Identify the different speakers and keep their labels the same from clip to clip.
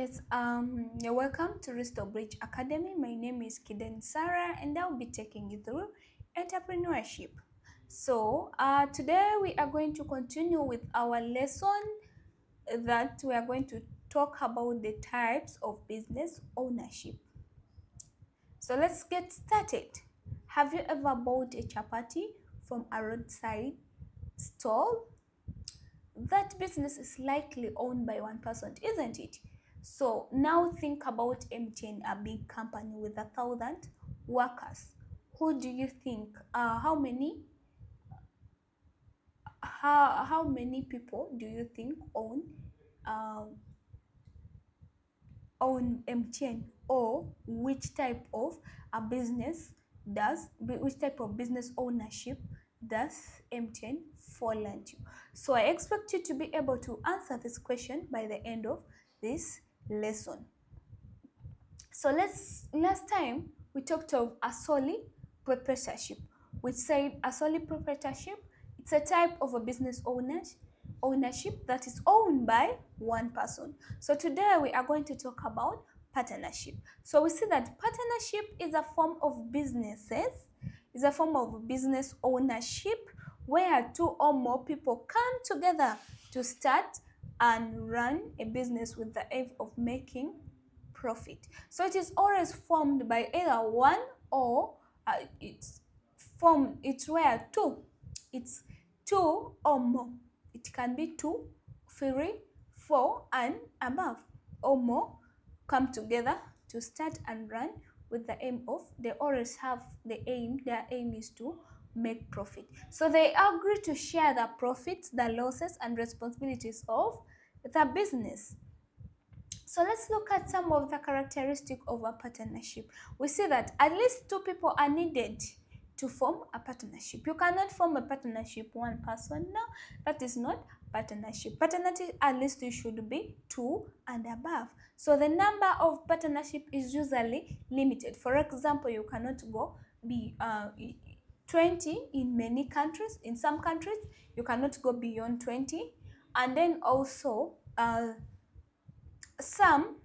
Speaker 1: Yes, you're welcome to Restore Bridge Academy. My name is Kiden Sarah, and I'll be taking you through entrepreneurship. Today we are going to continue with our lesson that we are going to talk about the types of business ownership. So, let's get started. Have you ever bought a chapati from a roadside stall? That business is likely owned by one person, isn't it? So now think about MTN, a big company with 1,000 workers. Who do you think? How many people do you think uh, own MTN, or which type of business ownership does MTN fall into? So I expect you to be able to answer this question by the end of this lesson. So last time we talked of a sole proprietorship. We said a sole proprietorship, it's a type of a business ownership that is owned by one person. So today we are going to talk about partnership. So we see that partnership is a form of business ownership where two or more people come together to start and run a business with the aim of making profit. So it is always formed by either one or it's where it's two or more. It can be 2, 3, 4 and above or more come together to start and run with the aim of, they always have their aim is to make profit. So they agree to share the profits, the losses and responsibilities of the business. So let's look at some of the characteristics of a partnership. We see that at least 2 people are needed to form a partnership. You cannot form a partnership one person. No, that is not partnership. Partnership, at least you should be 2 and above. So the number of partnership is usually limited. For example, you cannot go be 20 in many countries. In some countries, you cannot go beyond 20. And then also some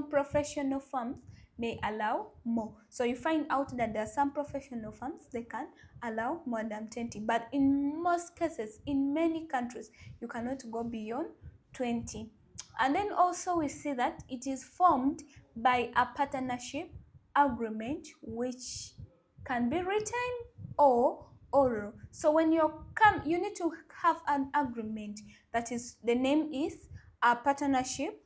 Speaker 1: professional firms may allow more. So you find out that there are some professional firms, they can allow more than 20. But in most cases, in many countries, you cannot go beyond 20. And then also we see that it is formed by a partnership agreement, which can be written or oral. So when you come, you need to have an agreement. That is, the name is a partnership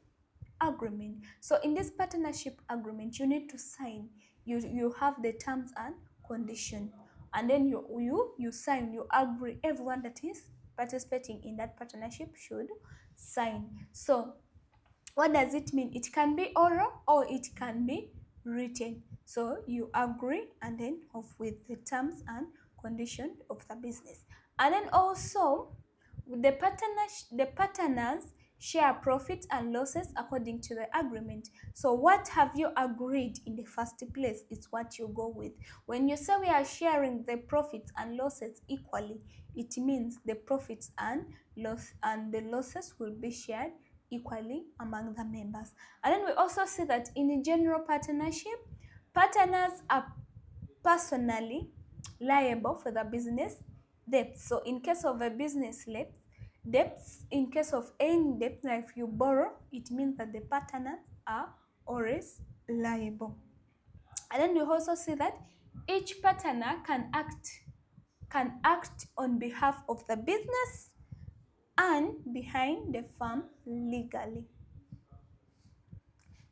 Speaker 1: agreement. So in this partnership agreement, you need to sign. You have the terms and condition, and then you sign. You agree. Everyone that is participating in that partnership should sign. So what does it mean? It can be oral or it can be written. So you agree, and then with the terms and condition of the business. And then also the partners share profits and losses according to the agreement. So what have you agreed in the first place is what you go with. When you say we are sharing the profits and losses equally, it means the profits and the losses will be shared equally among the members. And then we also see that in a general partnership, partners are personally liable for the business debts. So in case of a business debts, in case of any debt, like if you borrow, it means that the partners are always liable. And then we also see that each partner can act on behalf of the business and behind the firm legally.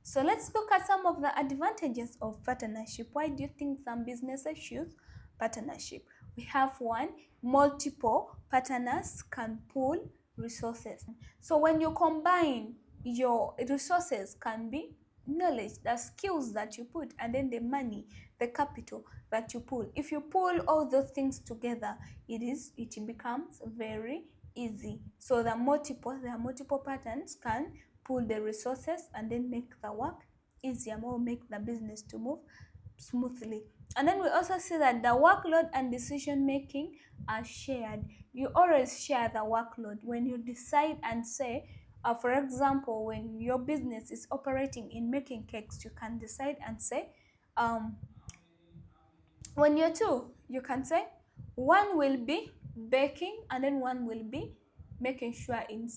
Speaker 1: So let's look at some of the advantages of partnership. Why do you think some businesses choose partnership? We have one, multiple partners can pool resources. So when you combine, your resources can be knowledge, the skills that you put, and then the money, the capital that you pull. If you pull all those things together, it becomes very easy. So there are multiple partners can pool the resources and then make the work easier, more make the business to move smoothly. And then we also see that the workload and decision making are shared. You always share the workload when you decide and say, For example, when your business is operating in making cakes, you can decide and say, um, when you're two, you can say one will be baking and then one will be making sure in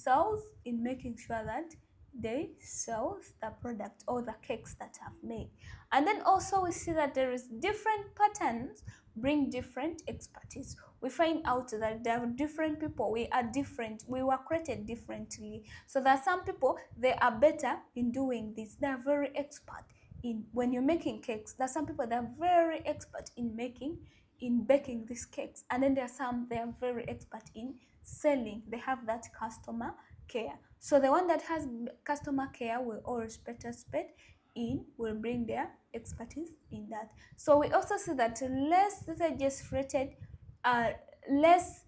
Speaker 1: making sure that they sell the product or the cakes that I've made. And then also we see that there is different patterns bring different expertise. We find out that there are different people, we are different, we were created differently. So there are some people, they are better in doing this, they are very expert in when you're making cakes. There are some people that are very expert in baking these cakes, and then there are some they are very expert in selling. They have that customer care. So the one that has customer care will always participate in, will bring their expertise in that. So we also see that less legislated, less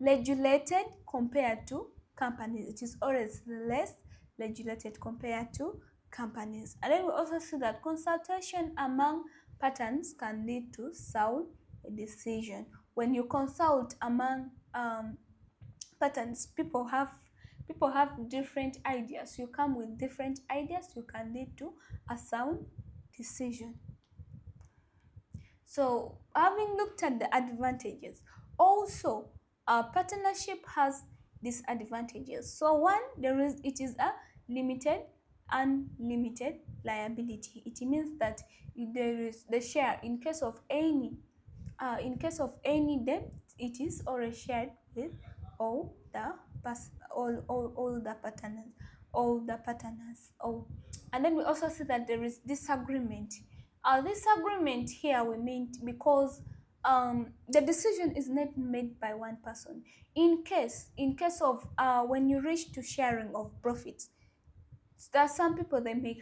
Speaker 1: regulated compared to companies. It is always less regulated compared to companies. And then we also see that consultation among patterns can lead to sound decision. When you consult among patterns, people have different ideas. You come with different ideas, you can lead to a sound decision. So having looked at the advantages, also partnership has disadvantages. So one, it is a limited unlimited liability. It means that there is the share in case of any debt, it is already shared with all the partners. And then we also see that there is disagreement. Disagreement here we mean because the decision is not made by one person. In case of when you reach to sharing of profits, there are some people they may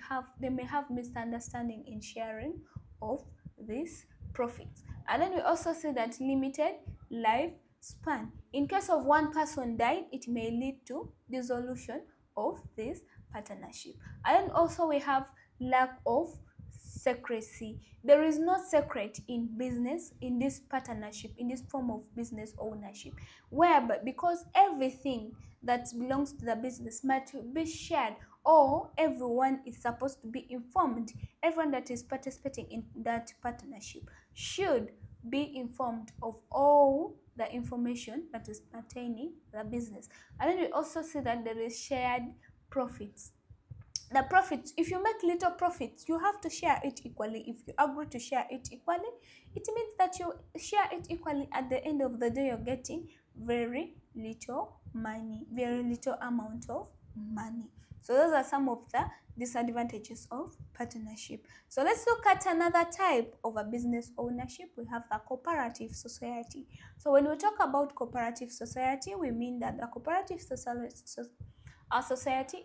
Speaker 1: have misunderstanding in sharing of these profits. And then we also see that limited lifespan. In case of one person died, it may lead to dissolution of this partnership. And then also we have lack of secrecy. There is no secret in business, in this partnership, in this form of business ownership, whereby because everything that belongs to the business might be shared, or everyone is supposed to be informed. Everyone that is participating in that partnership should be informed of all the information that is pertaining to the business. And then we also see that there is shared profits. The profits, if you make little profits, you have to share it equally. If you agree to share it equally, it means that you share it equally. At the end of the day, you're getting very little money, very little amount of money. So those are some of the disadvantages of partnership. So let's look at another type of a business ownership. We have the cooperative society. So when we talk about cooperative society, we mean that the cooperative society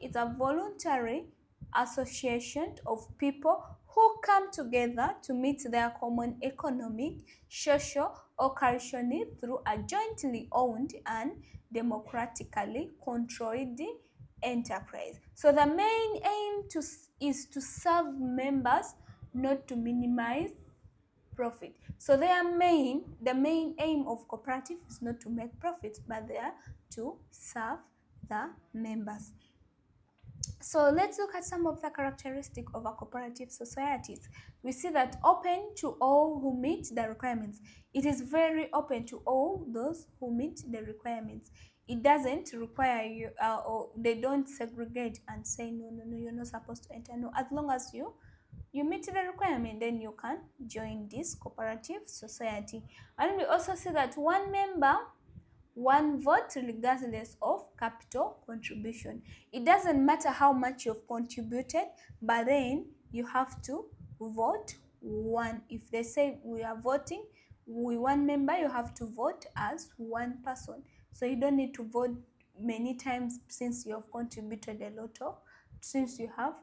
Speaker 1: is a voluntary association of people who come together to meet their common economic, social, or cultural needs through a jointly owned and democratically controlled enterprise. So the main aim is to serve members, not to minimize profit. So the main aim of cooperative is not to make profits, but they are to serve the members. So let's look at some of the characteristics of a cooperative societies. We see that open to all who meet the requirements. It is very open to all those who meet the requirements. It doesn't require you, or they don't segregate and say, no, you're not supposed to enter. No, as long as you meet the requirement, then you can join this cooperative society. And we also see that one member, one vote, regardless of capital contribution. It doesn't matter how much you've contributed, but then you have to vote one. If they say we are voting with one member, you have to vote as one person. So you don't need to vote many times since you have contributed a lot of, since you have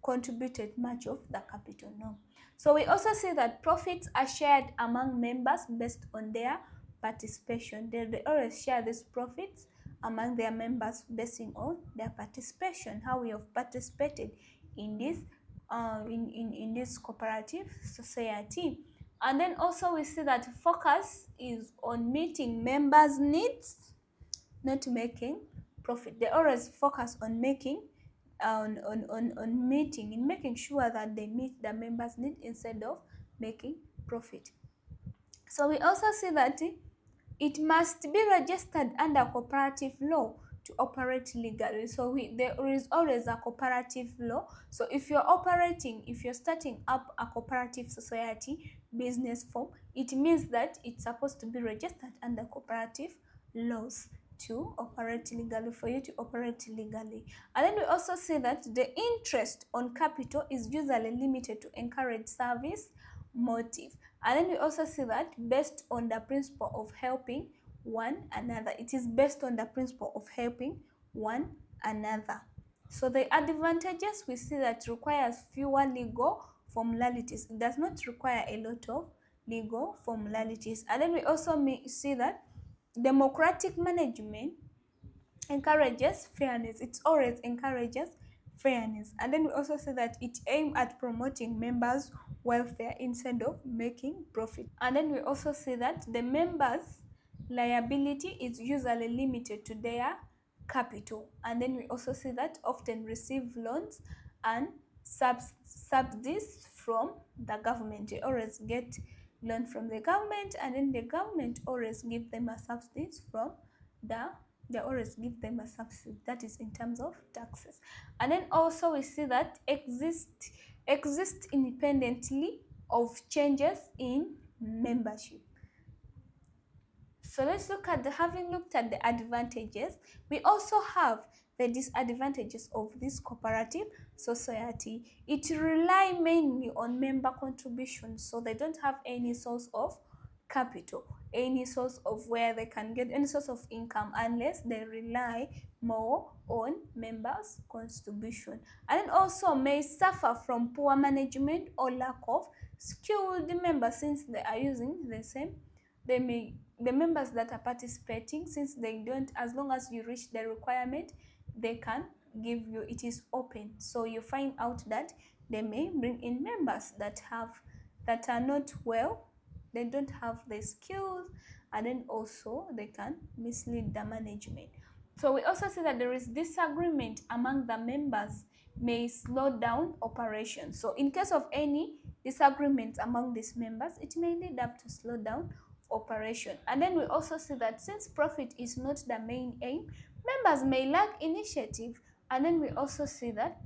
Speaker 1: contributed much of the capital. No. So we also see that profits are shared among members based on their participation. They always share these profits among their members basing on their participation, how we have participated in this in this cooperative society. And then also we see that focus is on meeting members' needs, not making profit. They always focus on making making sure that they meet the members' need instead of making profit. So we also see that it must be registered under cooperative law to operate legally. So there is always a cooperative law. So if you're starting up a cooperative society business form, it means that it's supposed to be registered under cooperative laws to operate legally, for you to operate legally. And then we also see that the interest on capital is usually limited to encourage service motive. And then we also see that based on the principle of helping one another. It is based on the principle of helping one another. So the advantages, we see that requires fewer legal formalities. It does not require a lot of legal formalities. And then we also see that democratic management encourages fairness. It always encourages fairness. And then we also see that it aims at promoting members' welfare instead of making profit. And then we also see that the members' liability is usually limited to their capital. And then we also see that often receive loans and subsidies from the government. They always get loan from the government, and then the government always give them a subsidies from they always give them a subsidy, that is in terms of taxes. And then also we see that exist independently of changes in membership. So let's look at having looked at the advantages, we also have the disadvantages of this cooperative society. It rely mainly on member contributions, so they don't have any source of capital, any source of where they can get any source of income, unless they rely more on members' contribution. And then also may suffer from poor management or lack of skilled members, since they are using the same. The members that are participating, since they don't, as long as you reach the requirement, they can give you, it is open. So you find out that they may bring in members that are not well, they don't have the skills, and then also they can mislead the management. So we also see that there is disagreement among the members may slow down operations. So in case of any disagreements among these members, it may lead up to slow down operation. And then we also see that since profit is not the main aim, members may lack initiative. And then we also see that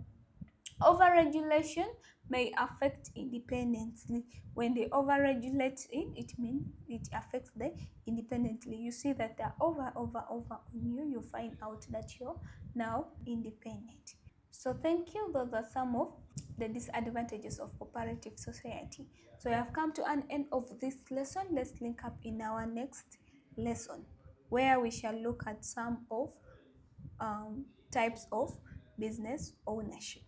Speaker 1: overregulation may affect independently. When they overregulate it means it affects the independently. You see that they're over on you, you find out that you're now independent. So thank you. Those are some of the disadvantages of cooperative society. So we have come to an end of this lesson. Let's link up in our next lesson, where we shall look at some of types of business ownership.